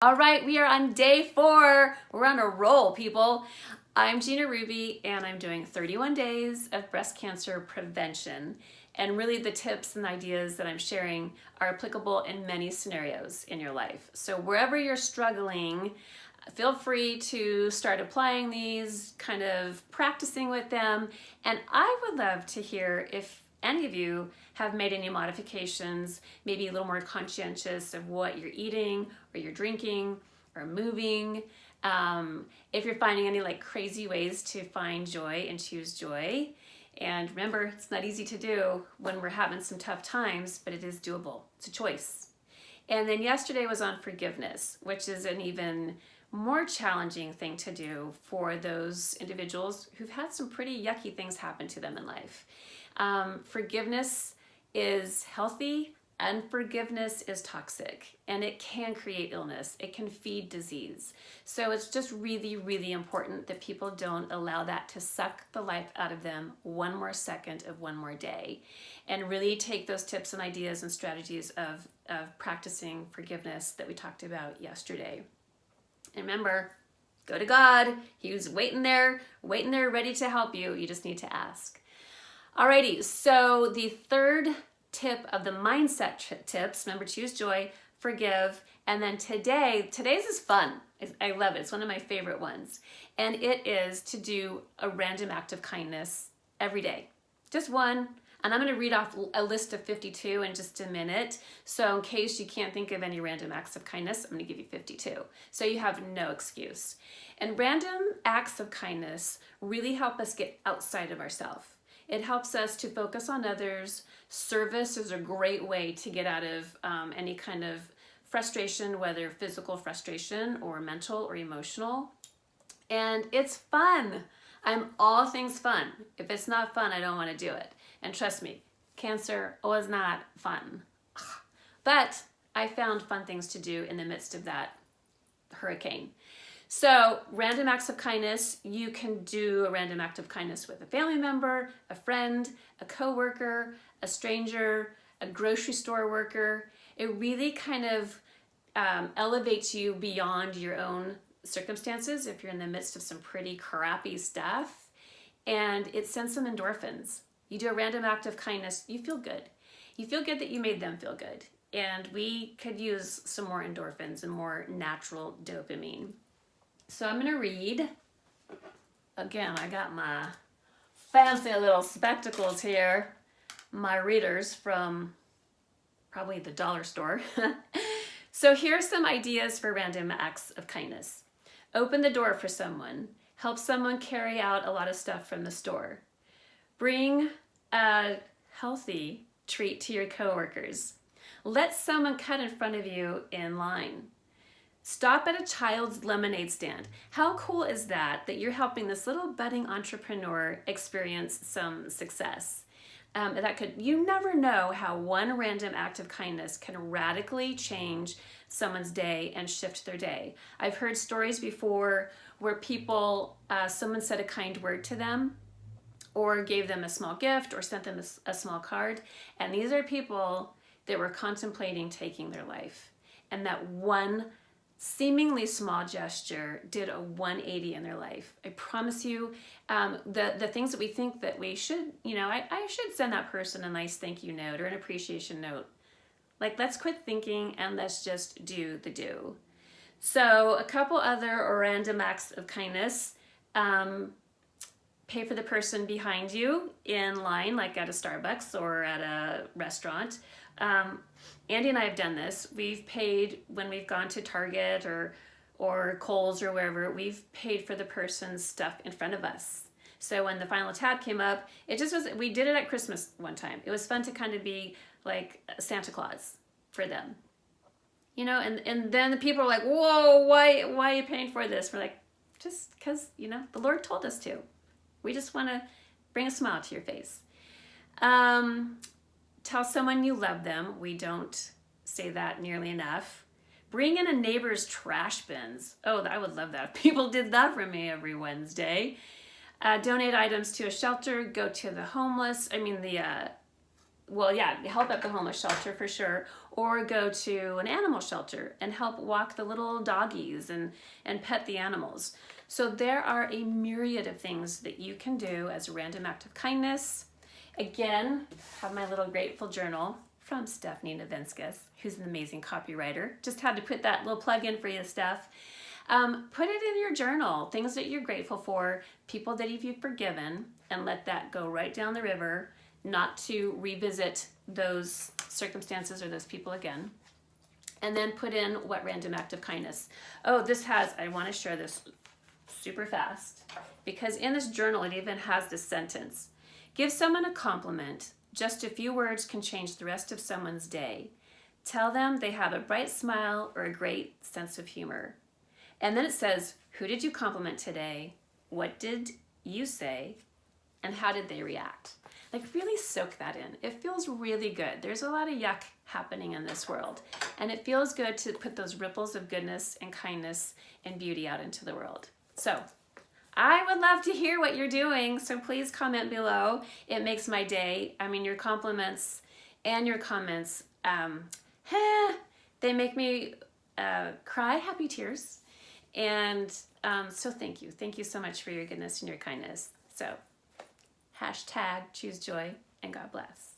All right, we are on day 4. We're on a roll, people. I'm Gina Ruby, and I'm doing 31 days of breast cancer prevention. And really the tips and ideas that I'm sharing are applicable in many scenarios in your life. So wherever you're struggling, feel free to start applying these, kind of practicing with them. And I would love to hear if any of you have made any modifications, maybe a little more conscientious of what you're eating or you're drinking or moving. If you're finding any like crazy ways to find joy and choose joy. And remember, it's not easy to do when we're having some tough times, but it is doable. It's a choice. And then yesterday was on forgiveness, which is an even more challenging thing to do for those individuals who've had some pretty yucky things happen to them in life. Forgiveness is healthy, unforgiveness is toxic, and it can create illness. It can feed disease. So it's just really, really important that people don't allow that to suck the life out of them one more second of one more day, and really take those tips and ideas and strategies of practicing forgiveness that we talked about yesterday. And remember, go to God. He's waiting there, ready to help you. You just need to ask. Alrighty, so the third tip of the mindset tips, remember, choose joy, forgive, and then today's is fun. I love it. It's one of my favorite ones. And it is to do a random act of kindness every day. Just one. And I'm going to read off a list of 52 in just a minute. So in case you can't think of any random acts of kindness, I'm going to give you 52. So you have no excuse. And random acts of kindness really help us get outside of ourselves. It helps us to focus on others. Service is a great way to get out of any kind of frustration, whether physical frustration or mental or emotional. And it's fun. I'm all things fun. If it's not fun, I don't want to do it. And trust me, cancer was not fun. But I found fun things to do in the midst of that hurricane. So random acts of kindness, you can do a random act of kindness with a family member, a friend, a coworker, a stranger, a grocery store worker. It really kind of elevates you beyond your own circumstances if you're in the midst of some pretty crappy stuff. And it sends some endorphins. You do a random act of kindness, you feel good. You feel good that you made them feel good. And we could use some more endorphins and more natural dopamine. So I'm going to read. Again, I got my fancy little spectacles here. My readers from probably the dollar store. So here are some ideas for random acts of kindness. Open the door for someone. Help someone carry out a lot of stuff from the store. Bring a healthy treat to your coworkers. Let someone cut in front of you in line. Stop at a child's lemonade stand. How cool is that you're helping this little budding entrepreneur experience some success? You never know how one random act of kindness can radically change someone's day and shift their day. I've heard stories before where people, someone said a kind word to them or gave them a small gift or sent them a small card. And these are people that were contemplating taking their life. And that one seemingly small gesture did a 180 in their life. I promise you, the things that we think that we should, I should send that person a nice thank you note or an appreciation note. Like, let's quit thinking and let's just do the do. So a couple other random acts of kindness. Pay for the person behind you in line, like at a Starbucks or at a restaurant. Andy and I have done this. We've paid when we've gone to Target or Kohl's or wherever, we've paid for the person's stuff in front of us. So when the final tab came up, we did it at Christmas one time. It was fun to kind of be like Santa Claus for them. And then the people are like, whoa, why are you paying for this? We're like, just because, the Lord told us to. We just want to bring a smile to your face. Tell someone you love them. We don't say that nearly enough. Bring in a neighbor's trash bins. Oh, I would love that if people did that for me every Wednesday. Donate items to a shelter. Go to the homeless. well, yeah, help at the homeless shelter for sure, or go to an animal shelter and help walk the little doggies and pet the animals. So there are a myriad of things that you can do as a random act of kindness. Again, have my little grateful journal from Stephanie Novinskas, who's an amazing copywriter. Just had to put that little plug in for you, Steph. Put it in your journal, things that you're grateful for, people that you've forgiven, and let that go right down the river, not to revisit those circumstances or those people again. And then put in what random act of kindness. Oh, I want to share this super fast, because in this journal it even has this sentence: give someone a compliment. Just a few words can change the rest of someone's day. Tell them they have a bright smile or a great sense of humor. And then it says, who did you compliment today? What did you say? And how did they react? Like, really soak that in. It feels really good. There's a lot of yuck happening in this world, and it feels good to put those ripples of goodness and kindness and beauty out into the world. So I would love to hear what you're doing, so please comment below. It makes my day. I mean, your compliments and your comments, they make me cry happy tears. And so thank you. Thank you so much for your goodness and your kindness. So #choose joy and God bless.